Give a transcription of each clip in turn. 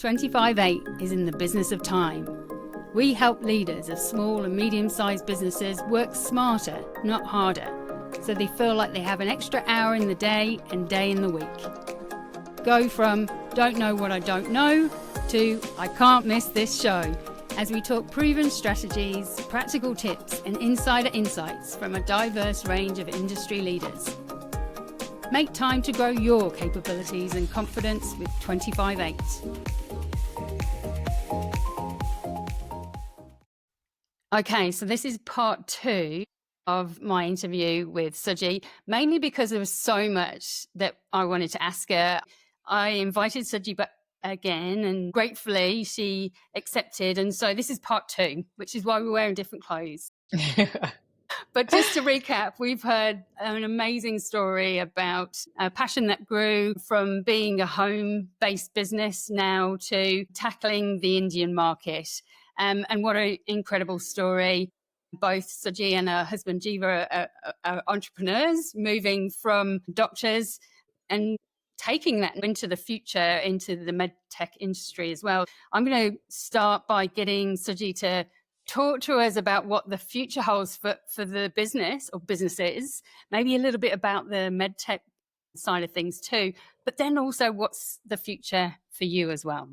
25/8 is in the business of time. We help leaders of small and medium-sized businesses work smarter, not harder, so they feel like they have an extra hour in the day and day in the week. Go from don't know what I don't know to I can't miss this show, as we talk proven strategies, practical tips and insider insights from a diverse range of industry leaders. Make time to grow your capabilities and confidence with 25/8. Okay, so this is part 2 of my interview with Suji, mainly because there was so much that I wanted to ask her. I invited Suji back again, and gratefully she accepted. And so this is part 2, which is why we're wearing different clothes. But just to recap, we've heard an amazing story about a passion that grew from being a home-based business now to tackling the Indian market. And what an incredible story. Both Suji and her husband Jiva are entrepreneurs, moving from doctors and taking that into the future, into the MedTech industry as well. I'm going to start by getting Suji to talk to us about what the future holds for the business or businesses, maybe a little bit about the MedTech side of things too, but then also what's the future for you as well.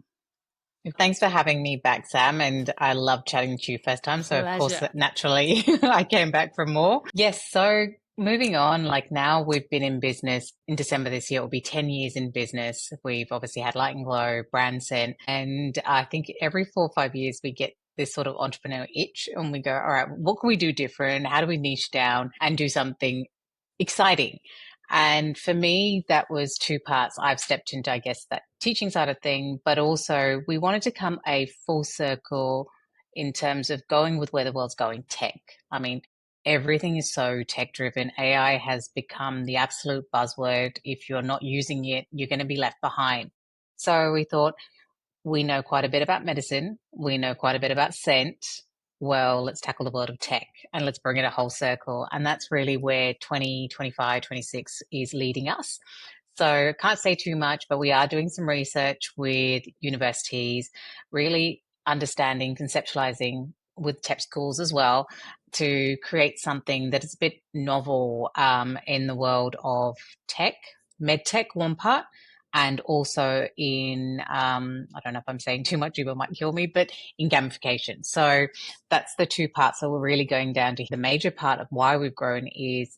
Thanks for having me back, Sam. And I love chatting to you first time. So, Pleasure. of course, naturally, I came back for more. Yes. So, moving on, like now we've been in business in December this year. It will be 10 years in business. We've obviously had Light and Glow, Brand Scent. And I think every 4 or 5 years we get this sort of entrepreneurial itch and we go, all right, what can we do different? How do we niche down and do something exciting? And for me, that was 2 parts. I've stepped into, I guess, that teaching side of thing, but also we wanted to come a full circle in terms of going with where the world's going, tech. I mean, everything is so tech driven. AI has become the absolute buzzword. If you're not using it, you're going to be left behind. So we thought, we know quite a bit about medicine. We know quite a bit about scent. Well, let's tackle the world of tech and let's bring it a whole circle. And that's really where 2025, 26 is leading us. So can't say too much, but we are doing some research with universities, really understanding, conceptualizing with tech schools as well to create something that is a bit novel in the world of tech, MedTech one part, and also in, I don't know if I'm saying too much, Juba might kill me, but in gamification. So that's the 2 parts. So we're really going down to the major part of why we've grown is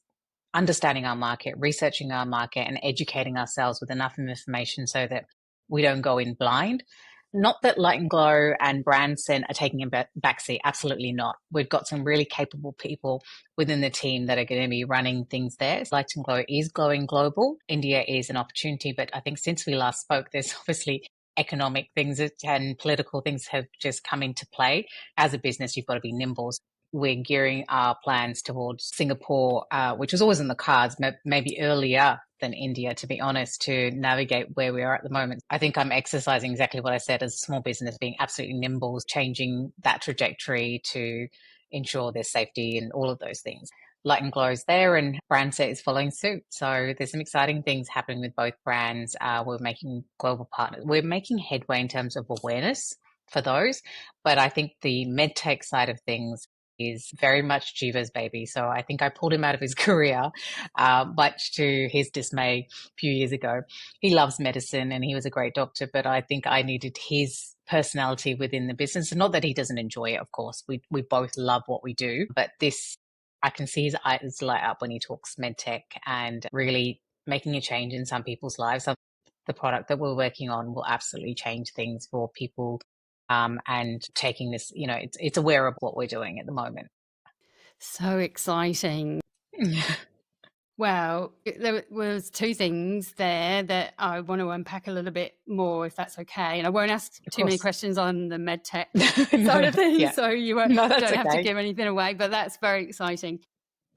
understanding our market, researching our market, and educating ourselves with enough information so that we don't go in blind. Not that Light and Glow and Brand Scent are taking a backseat. Absolutely not. We've got some really capable people within the team that are going to be running things there. Light and Glow is going global. India is an opportunity, but I think since we last spoke, there's obviously economic things and political things have just come into play. As a business, you've got to be nimble. We're gearing our plans towards Singapore, which was always in the cards, maybe earlier than India, to be honest, to navigate where we are at the moment. I think I'm exercising exactly what I said as a small business, being absolutely nimble, changing that trajectory to ensure there's safety and all of those things. Light and Glow is there and Brand Set is following suit. So there's some exciting things happening with both brands. We're making global partners. We're making headway in terms of awareness for those. But I think the MedTech side of things is very much Jiva's baby. So I think I pulled him out of his career, much to his dismay a few years ago. He loves medicine and he was a great doctor, but I think I needed his personality within the business. Not that he doesn't enjoy it, of course. We both love what we do, but this, I can see his eyes light up when he talks MedTech and really making a change in some people's lives. So the product that we're working on will absolutely change things for people. And taking this, it's aware of what we're doing at the moment. So exciting. Well, there was 2 things there that I want to unpack a little bit more, if that's okay. And I won't ask too many questions on the MedTech side of things, yeah. So you don't have to give anything away, but that's very exciting.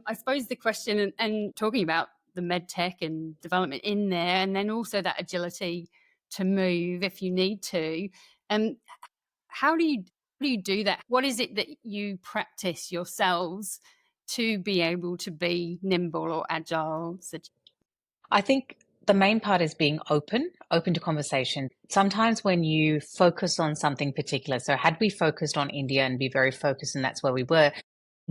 I suppose the question and talking about the MedTech and development in there, and then also that agility to move if you need to. How do you do that? What is it that you practice yourselves to be able to be nimble or agile? I think The main part is being open to conversation. Sometimes when you focus on something particular, so had we focused on India and be very focused and that's where we were,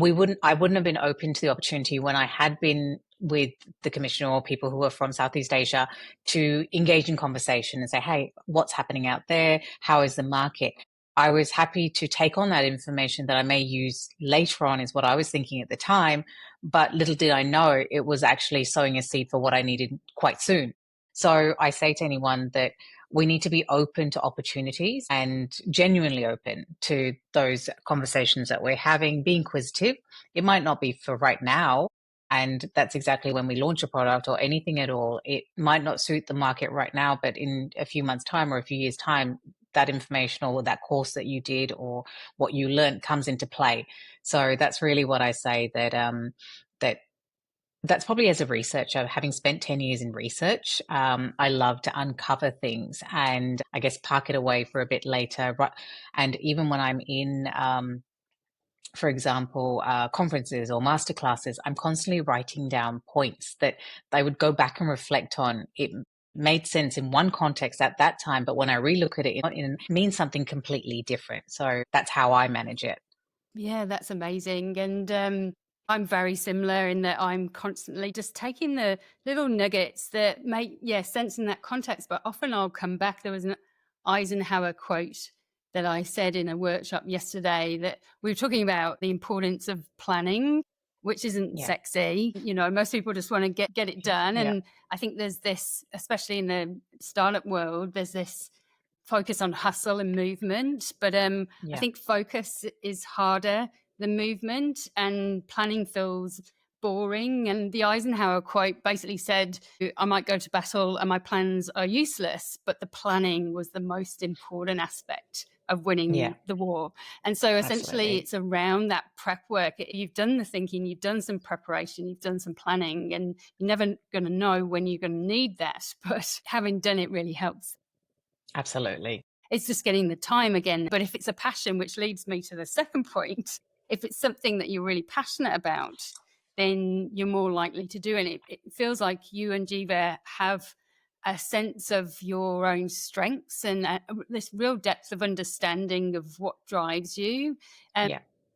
I wouldn't have been open to the opportunity when I had been with the commissioner or people who are from Southeast Asia to engage in conversation and say, hey, what's happening out there? How is the market? I was happy to take on that information that I may use later on, is what I was thinking at the time. But little did I know it was actually sowing a seed for what I needed quite soon. So I say to anyone that we need to be open to opportunities and genuinely open to those conversations that we're having, be inquisitive. It might not be for right now. And that's exactly when we launch a product or anything at all. It might not suit the market right now, but in a few months' time or a few years' time, that information or that course that you did or what you learned comes into play. So that's really what I say, that that that's probably, as a researcher, having spent 10 years in research, I love to uncover things and I guess park it away for a bit later. And even when I'm in, for example, conferences or masterclasses, I'm constantly writing down points that I would go back and reflect on. It made sense in one context at that time, but when I relook at it, it means something completely different. So that's how I manage it. Yeah, that's amazing. And I'm very similar in that I'm constantly just taking the little nuggets that make, sense in that context. But often I'll come back. There was an Eisenhower quote that I said in a workshop yesterday, that we were talking about the importance of planning, which isn't Yeah. sexy. Most people just want to get it done. Yeah. And I think there's this, especially in the startup world, there's this focus on hustle and movement, but I think focus is harder than movement, and planning feels boring. And the Eisenhower quote basically said, I might go to battle and my plans are useless, but the planning was the most important aspect of winning the war. And so essentially it's around that prep work. You've done the thinking, you've done some preparation, you've done some planning, and you're never going to know when you're going to need that, but having done it really helps. Absolutely. It's just getting the time again. But if it's a passion, which leads me to the second point, if it's something that you're really passionate about, then you're more likely to do it. It feels like you and Jiva have a sense of your own strengths and this real depth of understanding of what drives you.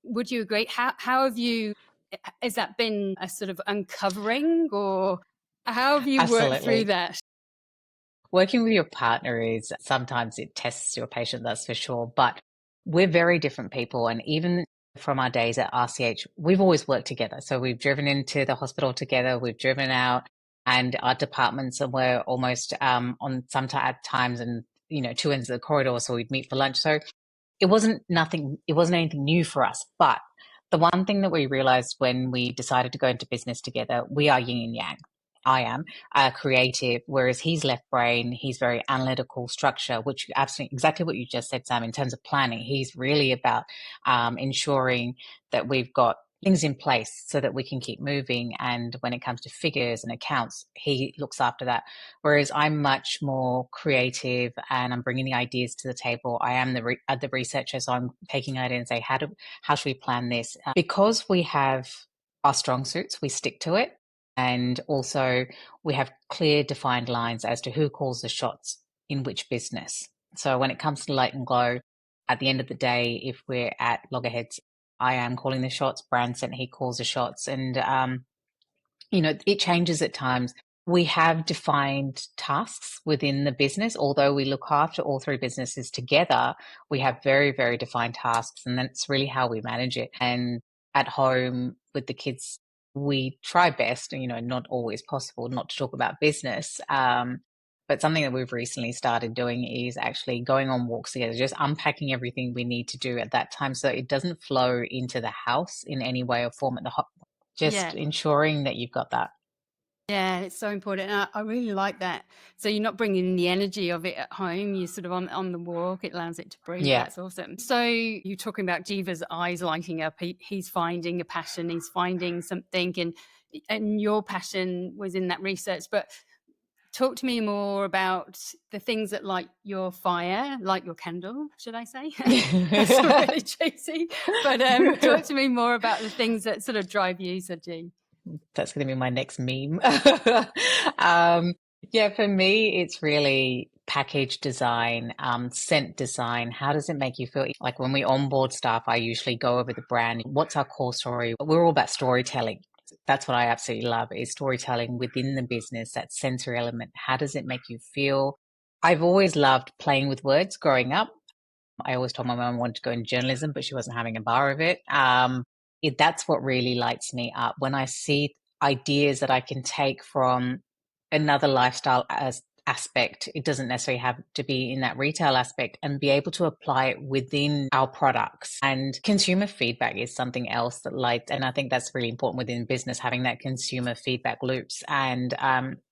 Would you agree? How have you, has that been a sort of uncovering, or how have you worked through that? Working with your partner is, sometimes it tests your patience, that's for sure. But we're very different people. And even from our days at RCH, we've always worked together. So we've driven into the hospital together, we've driven out, and our departments were almost on some times and, two ends of the corridor. So we'd meet for lunch. So it wasn't anything new for us. But the one thing that we realized when we decided to go into business together, we are yin and yang. I am creative, whereas he's left brain. He's very analytical structure, which absolutely exactly what you just said, Sam, in terms of planning. He's really about ensuring that we've got things in place so that we can keep moving. And when it comes to figures and accounts, he looks after that. Whereas I'm much more creative and I'm bringing the ideas to the table. I am the researcher, so I'm taking it in and say, how should we plan this? Because we have our strong suits, we stick to it. And also we have clear defined lines as to who calls the shots in which business. So when it comes to Light and Glow, at the end of the day, if we're at loggerheads, I am calling the shots. Branson, he calls the shots. And, it changes at times. We have defined tasks within the business. Although we look after all three businesses together, we have very, very defined tasks. And that's really how we manage it. And at home with the kids, we try best, not always possible, not to talk about business. But something that we've recently started doing is actually going on walks together, just unpacking everything we need to do at that time so it doesn't flow into the house in any way or form ensuring that you've got that. Yeah, it's so important. I really like that. So you're not bringing in the energy of it at home. You're sort of on the walk. It allows it to breathe. Yeah. That's awesome. So you're talking about Jiva's eyes lighting up. He's finding a passion. He's finding something, and your passion was in that research. But talk to me more about the things that light your fire, light your candle, should I say? That's really cheesy. But talk to me more about the things that sort of drive you, Suji. That's going to be my next meme. Yeah, for me, it's really package design, scent design. How does it make you feel? Like when we onboard staff, I usually go over the brand. What's our core story? We're all about storytelling. That's what I absolutely love is storytelling within the business, that sensory element. How does it make you feel? I've always loved playing with words growing up. I always told my mum I wanted to go in journalism, but she wasn't having a bar of it. That's what really lights me up when I see ideas that I can take from another lifestyle as aspect. It doesn't necessarily have to be in that retail aspect and be able to apply it within our products. And consumer feedback is something else that lights, and I think that's really important within business, having that consumer feedback loops. And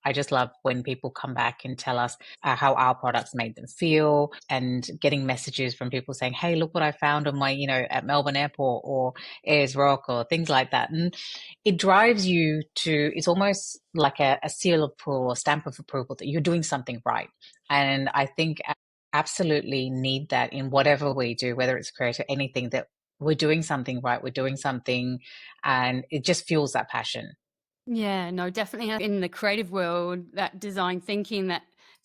I just love when people come back and tell us how our products made them feel, and getting messages from people saying, hey, look what I found on my, at Melbourne Airport or Ayers Rock or things like that. And it drives you to, it's almost like a seal of approval or stamp of approval that you're doing something right. And I think absolutely need that in whatever we do, whether it's creative, anything, that we're doing something right, we're doing something, and it just fuels that passion. Yeah, no, definitely in the creative world, that design thinking,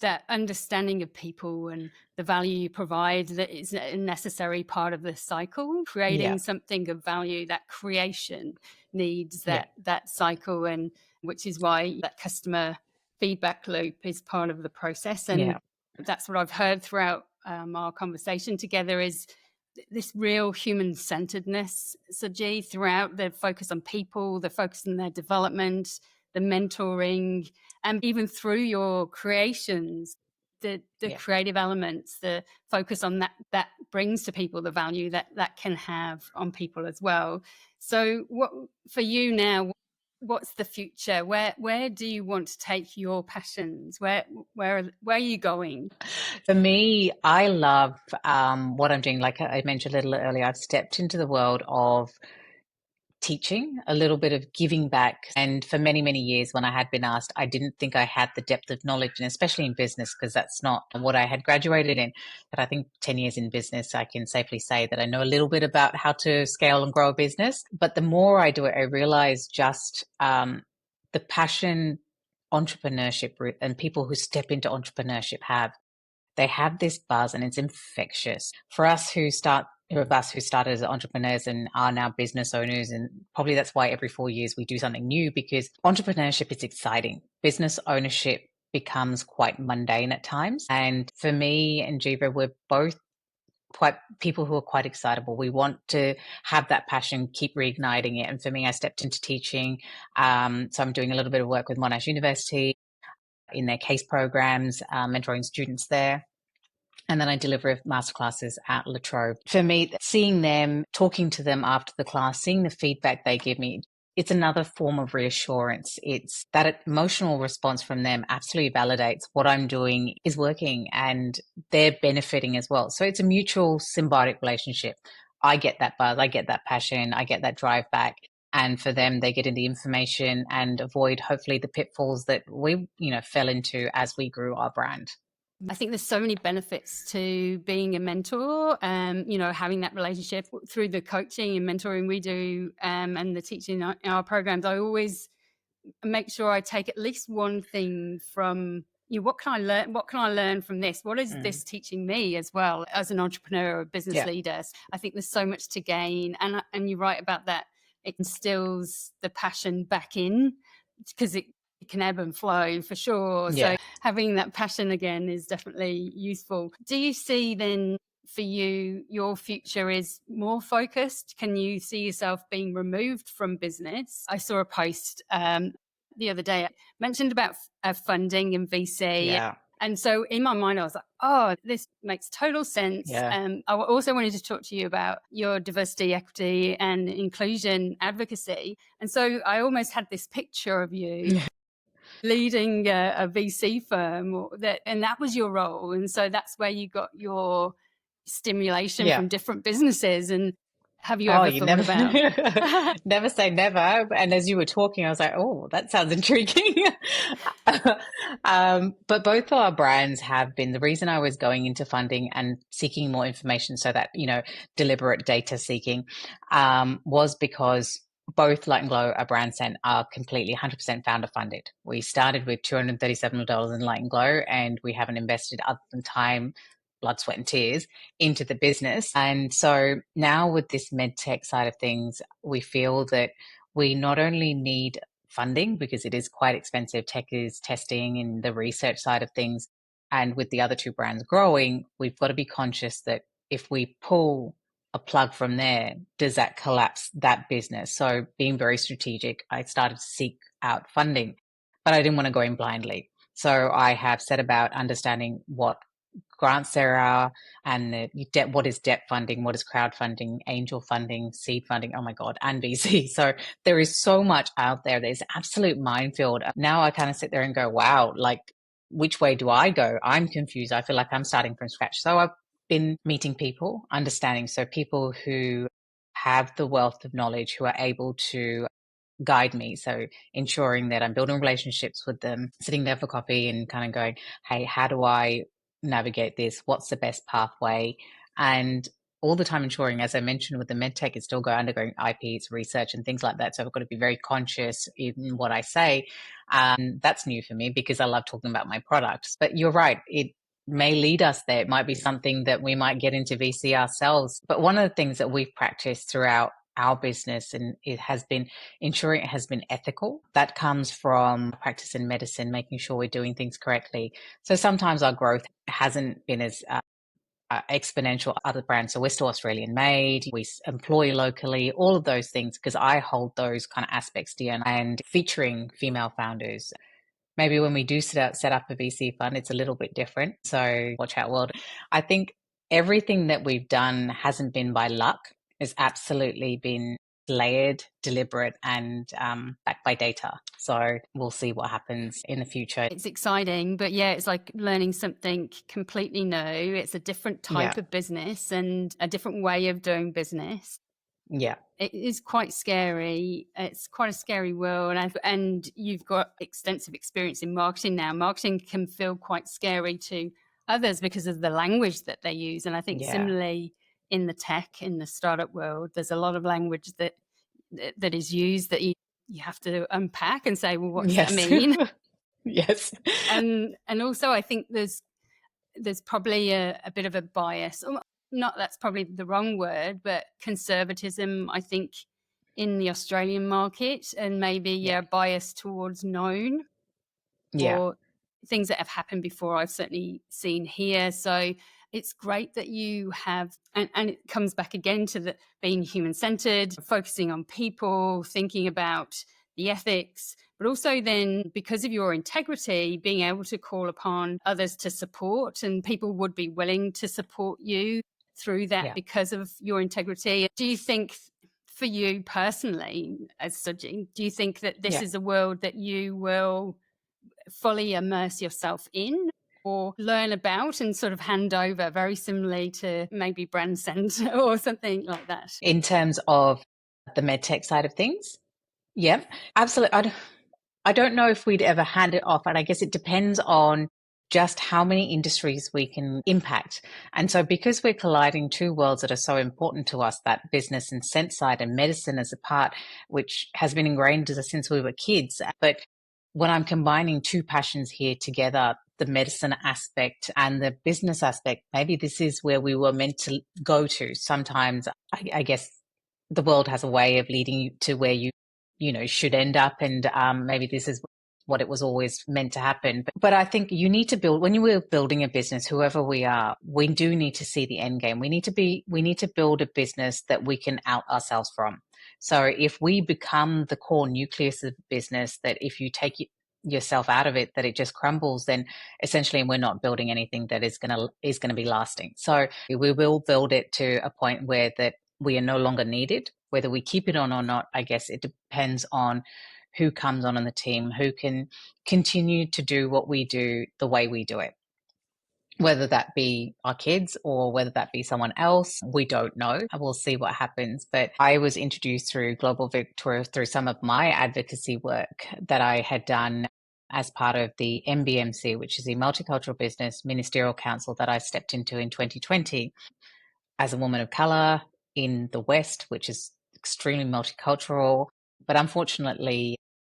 that understanding of people and the value you provide, that is a necessary part of the cycle. Yeah, Creating something of value, that creation needs yeah, that cycle, and which is why that customer feedback loop is part of the process. And yeah, that's what I've heard throughout our conversation together is this real human centeredness, Saji, throughout the focus on people, the focus on their development, the mentoring, and even through your creations, the yeah. creative elements, the focus on that brings to people the value that can have on people as well. So, what for you now? What's the future? Where do you want to take your passions? Where are you going? For me, I love what I'm doing. Like I mentioned a little earlier, I've stepped into the world of teaching, a little bit of giving back. And for many, many years, when I had been asked, I didn't think I had the depth of knowledge, and especially in business, because that's not what I had graduated in. But I think 10 years in business, I can safely say that I know a little bit about how to scale and grow a business. But the more I do it, I realize just the passion entrepreneurship and people who step into entrepreneurship have. They have this buzz and it's infectious. For us who started as entrepreneurs and are now business owners, and probably that's why every 4 years we do something new, because entrepreneurship is exciting. Business ownership becomes quite mundane at times. And for me and Jiva, we're both quite people who are quite excitable. We want to have that passion, keep reigniting it. And for me, I stepped into teaching. So I'm doing a little bit of work with Monash University in their case programs, mentoring students there. And then I deliver masterclasses at La Trobe. For me, seeing them, talking to them after the class, seeing the feedback they give me, it's another form of reassurance. It's that emotional response from them absolutely validates what I'm doing is working and they're benefiting as well. So it's a mutual symbiotic relationship. I get that buzz, I get that passion, I get that drive back. And for them, they get in the information and avoid hopefully the pitfalls that we, fell into as we grew our brand. I think there's so many benefits to being a mentor, having that relationship through the coaching and mentoring we do, and the teaching in our programs. I always make sure I take at least one thing from you. What can I learn? What can I learn from this? What is Mm. this teaching me as well as an entrepreneur or business Yeah. leader? I think there's so much to gain, and you're right about that. It instills the passion back in because it can ebb and flow for sure. So Yeah. having that passion again is definitely useful. Do you see then for you, your future is more focused? Can you see yourself being removed from business? I saw a post the other day mentioned about funding and VC. Yeah. And so in my mind, I was like, oh, this makes total sense. Yeah. I also wanted to talk to you about your diversity, equity, and inclusion advocacy. And so I almost had this picture of you leading a VC firm, and that was your role. And so that's where you got your stimulation Yeah. from different businesses. And have you Oh, ever you thought never, about? never say never. And as you were talking, I was like, oh, that sounds intriguing. But both our brands have been the reason I was going into funding and seeking more information so that, deliberate data seeking, was because both Light and Glow, our brand scent, are completely 100% founder funded. We started with $237 in Light and Glow, and we haven't invested other than time, blood, sweat, and tears into the business. And so now with this MedTech side of things, we feel that we not only need funding because it is quite expensive. Tech is testing and the research side of things. And with the other two brands growing, we've got to be conscious that if we pull a plug from there, does that collapse that business? So being very strategic, I started to seek out funding, but I didn't want to go in blindly. So I have set about understanding what grants there are and the debt, what is debt funding, what is crowdfunding, angel funding, seed funding, oh my God, and VC. So there is so much out there. There's absolute minefield. Now I kind of sit there and go, wow, like which way do I go? I'm confused. I feel like I'm starting from scratch. So I've been meeting people, understanding. So people who have the wealth of knowledge, who are able to guide me. So ensuring that I'm building relationships with them, sitting there for coffee and kind of going, hey, how do I navigate this? What's the best pathway? And all the time ensuring, as I mentioned with the MedTech, it's still undergoing IPs, research and things like that. So I've got to be very conscious in what I say. That's new for me because I love talking about my products. But you're right, it may lead us there. It might be something that we might get into VC ourselves. But one of the things that we've practiced throughout our business, and it has been ensuring it has been ethical. That comes from practice in medicine, making sure we're doing things correctly. So sometimes our growth hasn't been as exponential other brands. So we're still Australian made, we employ locally, all of those things, because I hold those kind of aspects dear, and featuring female founders. Maybe when we do set up a VC fund, it's a little bit different. So watch out, world. I think everything that we've done hasn't been by luck. It's absolutely been layered, deliberate, and backed by data. So we'll see what happens in the future. It's exciting, but yeah, it's like learning something completely new. It's a different type of business and a different way of doing business. Yeah. It is quite scary. It's quite a scary world. And you've got extensive experience in marketing now. Marketing can feel quite scary to others because of the language that they use. And I think similarly in the tech, in the startup world, there's a lot of language that is used that you have to unpack and say, well, what does that mean? Yes. And also I think there's probably a bit of a bias. Not that's probably the wrong word, but conservatism, I think, in the Australian market, and maybe a bias towards known or things that have happened before. I've certainly seen here. So it's great that you have, and it comes back again to the being human-centered, focusing on people, thinking about the ethics, but also then because of your integrity, being able to call upon others to support, and people would be willing to support you through that because of your integrity. Do you think, for you personally as Suji, do you think that this is a world that you will fully immerse yourself in or learn about and sort of hand over, very similarly to maybe brand scent or something like that? In terms of the medtech side of things? Yeah, absolutely. I don't know if we'd ever hand it off. And I guess it depends on just how many industries we can impact. And so because we're colliding two worlds that are so important to us, that business and sense side and medicine as a part, which has been ingrained since we were kids. But when I'm combining two passions here together, the medicine aspect and the business aspect, maybe this is where we were meant to go to. Sometimes I guess the world has a way of leading you to where you should end up. And maybe this is what it was always meant to happen. But I think you need to build, when you are building a business, whoever we are, we do need to see the end game. We need to build a business that we can out ourselves from. So if we become the core nucleus of the business, that if you take yourself out of it, that it just crumbles, then essentially we're not building anything that is going to be lasting. So we will build it to a point where that we are no longer needed. Whether we keep it on or not, I guess it depends on who comes on the team, who can continue to do what we do the way we do it. Whether that be our kids or whether that be someone else, we don't know. We'll see what happens. But I was introduced through Global Victoria through some of my advocacy work that I had done as part of the MBMC, which is the Multicultural Business Ministerial Council that I stepped into in 2020 as a woman of color in the West, which is extremely multicultural. But unfortunately,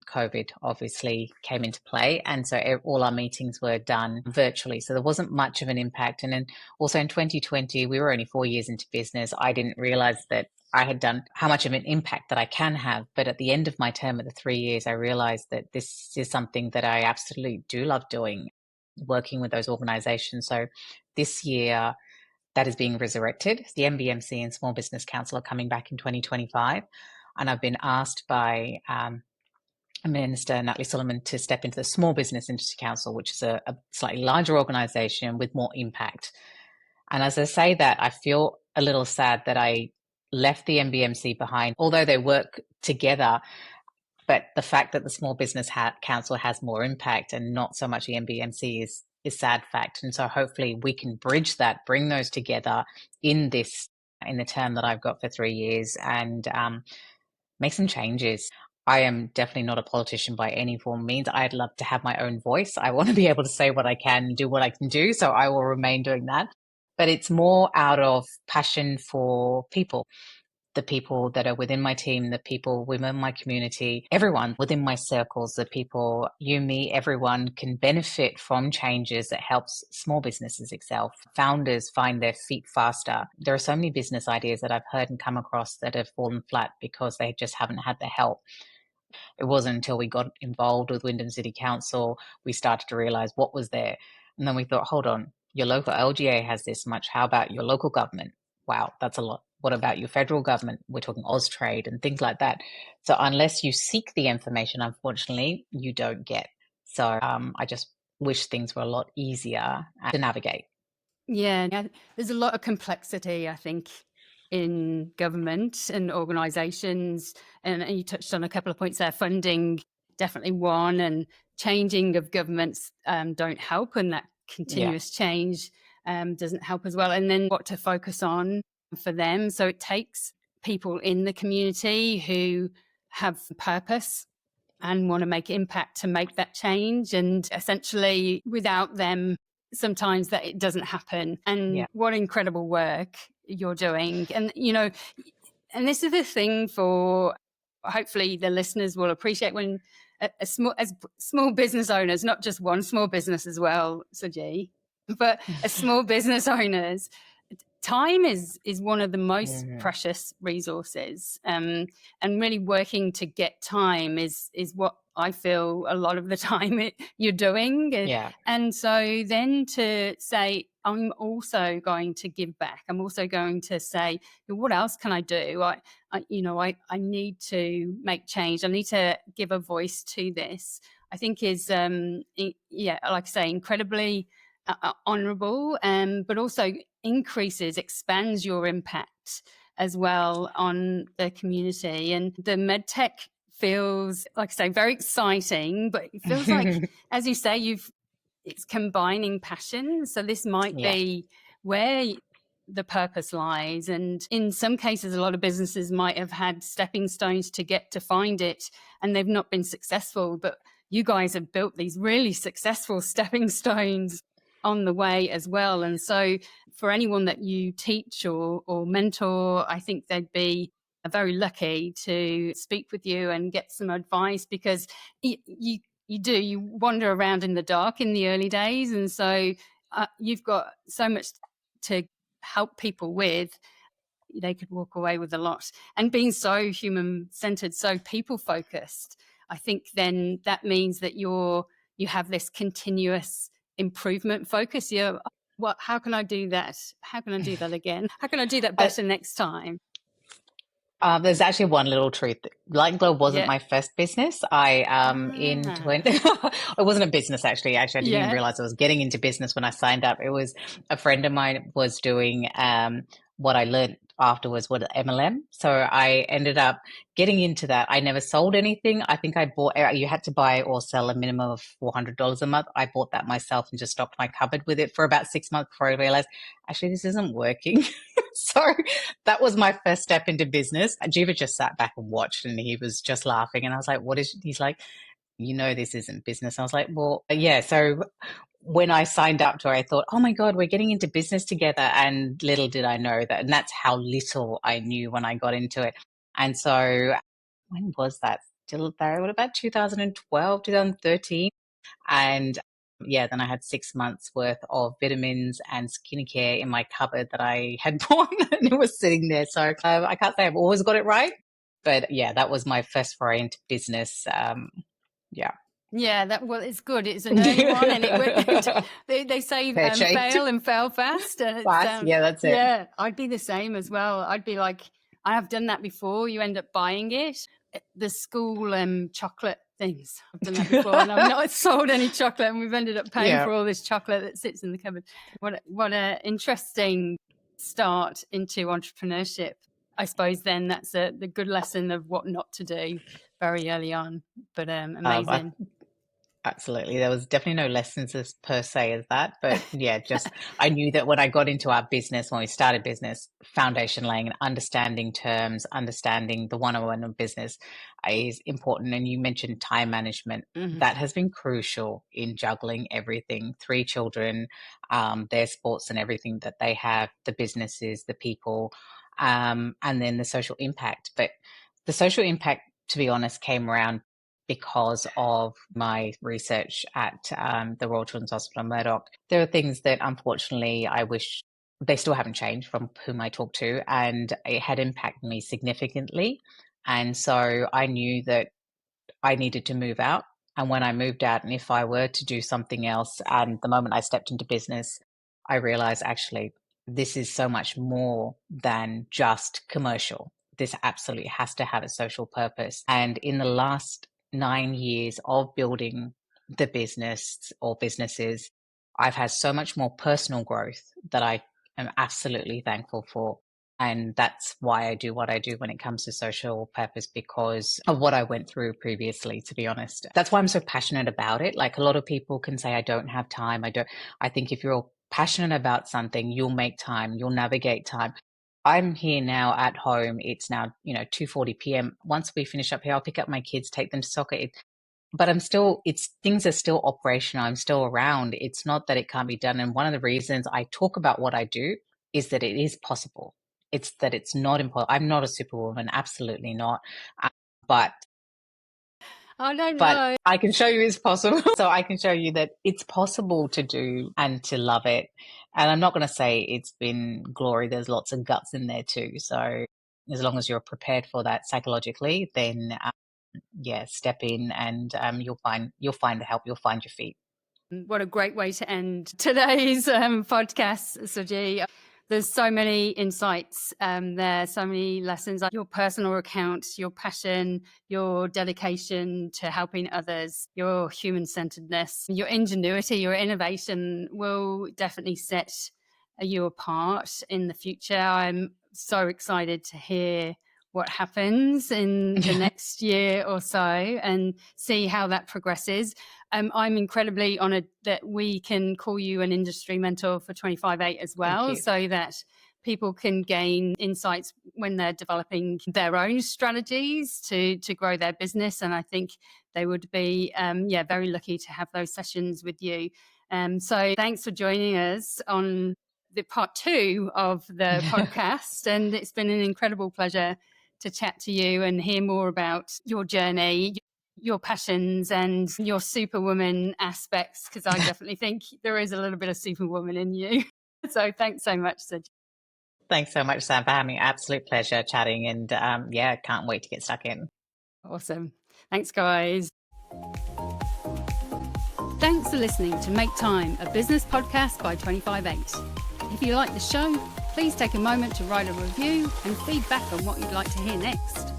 COVID obviously came into play. And so all our meetings were done virtually. So there wasn't much of an impact. And then also in 2020, we were only 4 years into business. I didn't realize that I had done how much of an impact that I can have. But at the end of my term of the 3 years, I realized that this is something that I absolutely do love doing, working with those organizations. So this year, that is being resurrected. The MBMC and Small Business Council are coming back in 2025. And I've been asked by Minister Natalie Solomon to step into the Small Business Industry Council, which is a slightly larger organization with more impact. And as I say that, I feel a little sad that I left the MBMC behind, although they work together. But the fact that the Small Business Council has more impact and not so much the MBMC is sad fact. And so hopefully we can bridge that, bring those together in the term that I've got for 3 years, and make some changes. I am definitely not a politician by any form of means. I'd love to have my own voice. I want to be able to say what I can, do what I can do. So I will remain doing that. But it's more out of passion for people, the people that are within my team, the people within my community, everyone within my circles, the people, you, me, everyone can benefit from changes that helps small businesses excel. Founders find their feet faster. There are so many business ideas that I've heard and come across that have fallen flat because they just haven't had the help. It wasn't until we got involved with Wyndham City Council, we started to realize what was there. And then we thought, hold on, your local LGA has this much. How about your local government? Wow, that's a lot. What about your federal government? We're talking Austrade and things like that. So unless you seek the information, unfortunately, you don't get. So I just wish things were a lot easier to navigate. Yeah, there's a lot of complexity, I think, in government and organisations. And you touched on a couple of points there. Funding, definitely one, and changing of governments don't help, and that continuous change doesn't help as well. And then what to focus on for them. So it takes people in the community who have purpose and want to make impact to make that change. And essentially, without them, sometimes that it doesn't happen. And what incredible work you're doing. And, and this is the thing for, hopefully the listeners will appreciate when as small business owners, not just one small business as well, Suji, but as small business owners, time is one of the most precious resources, and really working to get time is what I feel a lot of the time you're doing. And so then to say, I'm also going to give back. I'm also going to say, what else can I do? I need to make change. I need to give a voice to this. I think is, like I say, incredibly honourable, but also expands your impact as well on the community. And the MedTech feels, like I say, very exciting, but it feels like, as you say, it's combining passion. So this might be where the purpose lies. And in some cases, a lot of businesses might have had stepping stones to get to find it, and they've not been successful. But you guys have built these really successful stepping stones on the way as well. And so for anyone that you teach or mentor, I think they'd be very lucky to speak with you and get some advice, because you wander around in the dark in the early days. And so you've got so much to help people with. They could walk away with a lot. And being so human-centered, so people-focused, I think then that means that you have this continuous improvement focus. How can I do that? How can I do that again? How can I do that better next time? There's actually one little truth. Light Glow wasn't my first business. In 20, it wasn't a business actually. I didn't even realize I was getting into business when I signed up. It was a friend of mine was doing what I learned afterwards was MLM. So I ended up getting into that. I never sold anything. I think I bought, you had to buy or sell a minimum of $400 a month. I bought that myself and just stocked my cupboard with it for about 6 months before I realized, actually, this isn't working. So that was my first step into business. Jiva just sat back and watched, and he was just laughing. And I was like, he's like, this isn't business. I was like, well, yeah. So when I signed up to it, I thought, oh my God, we're getting into business together. And little did I know that. And that's how little I knew when I got into it. And so when was that? Still there, what about 2012, 2013? And yeah, then I had 6 months worth of vitamins and skincare in my cupboard that I had bought and it was sitting there. So I can't say I've always got it right. But yeah, that was my first foray into business. Yeah. Yeah, well, it's good. It's an early one, and they say Pear shaped. fail and fail fast, and it's Fast. Yeah, that's it. yeah. I'd be the same as well. I'd be like, I have done that before. You end up buying it. The school chocolate things. I've done that before, and I've not sold any chocolate, and we've ended up paying for all this chocolate that sits in the cupboard. What a interesting start into entrepreneurship. I suppose then that's the good lesson of what not to do very early on. But amazing. Absolutely. There was definitely no lessons as per se as that. But yeah, just I knew that when I got into our business, when we started business, foundation laying and understanding terms, understanding the one-on-one of business is important. And you mentioned time management. That has been crucial in juggling everything. 3 children, their sports and everything that they have, the businesses, the people, and then the social impact. But the social impact, to be honest, came around because of my research at the Royal Children's Hospital Murdoch. There are things that unfortunately I wish they still haven't changed from whom I talk to, and it had impacted me significantly. And so I knew that I needed to move out. And when I moved out, and if I were to do something else, and the moment I stepped into business, I realized actually this is so much more than just commercial. This absolutely has to have a social purpose. And in the last 9 years of building the business or businesses, I've had so much more personal growth that I am absolutely thankful for. And that's why I do what I do when it comes to social purpose, because of what I went through previously, to be honest. That's why I'm so passionate about it. Like a lot of people can say, I don't have time. I think if you're passionate about something, you'll make time, you'll navigate time. I'm here now at home. It's now, 2:40 p.m. Once we finish up here, I'll pick up my kids, take them to soccer. But things are still operational. I'm still around. It's not that it can't be done. And one of the reasons I talk about what I do is that it is possible. It's that it's not impossible. I'm not a superwoman. Absolutely not. But I don't know. I can show you it's possible. So I can show you that it's possible to do and to love it. And I'm not going to say it's been glory. There's lots of guts in there too. So as long as you're prepared for that psychologically, then step in and you'll find the help. You'll find your feet. What a great way to end today's podcast, Suji. There's so many insights there, so many lessons. Your personal account, your passion, your dedication to helping others, your human-centeredness, your ingenuity, your innovation will definitely set you apart in the future. I'm so excited to hear what happens in the next year or so and see how that progresses. I'm incredibly honoured that we can call you an industry mentor for 25/8 as well, so that people can gain insights when they're developing their own strategies to grow their business. And I think they would be very lucky to have those sessions with you. So thanks for joining us on the part 2 of the podcast. And it's been an incredible pleasure to chat to you and hear more about your journey, your passions and your superwoman aspects, because I definitely think there is a little bit of superwoman in you. So thanks so much, Suji. Thanks so much, Sam, for having me. Absolute pleasure chatting. And can't wait to get stuck in. Awesome. Thanks, guys. Thanks for listening to Make Time, a business podcast by 25/8. If you like the show, please take a moment to write a review and feedback on what you'd like to hear next.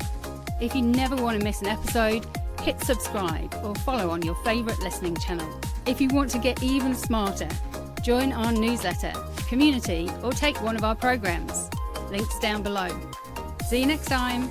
If you never want to miss an episode, hit subscribe or follow on your favourite listening channel. If you want to get even smarter, join our newsletter, community, or take one of our programs. Links down below. See you next time.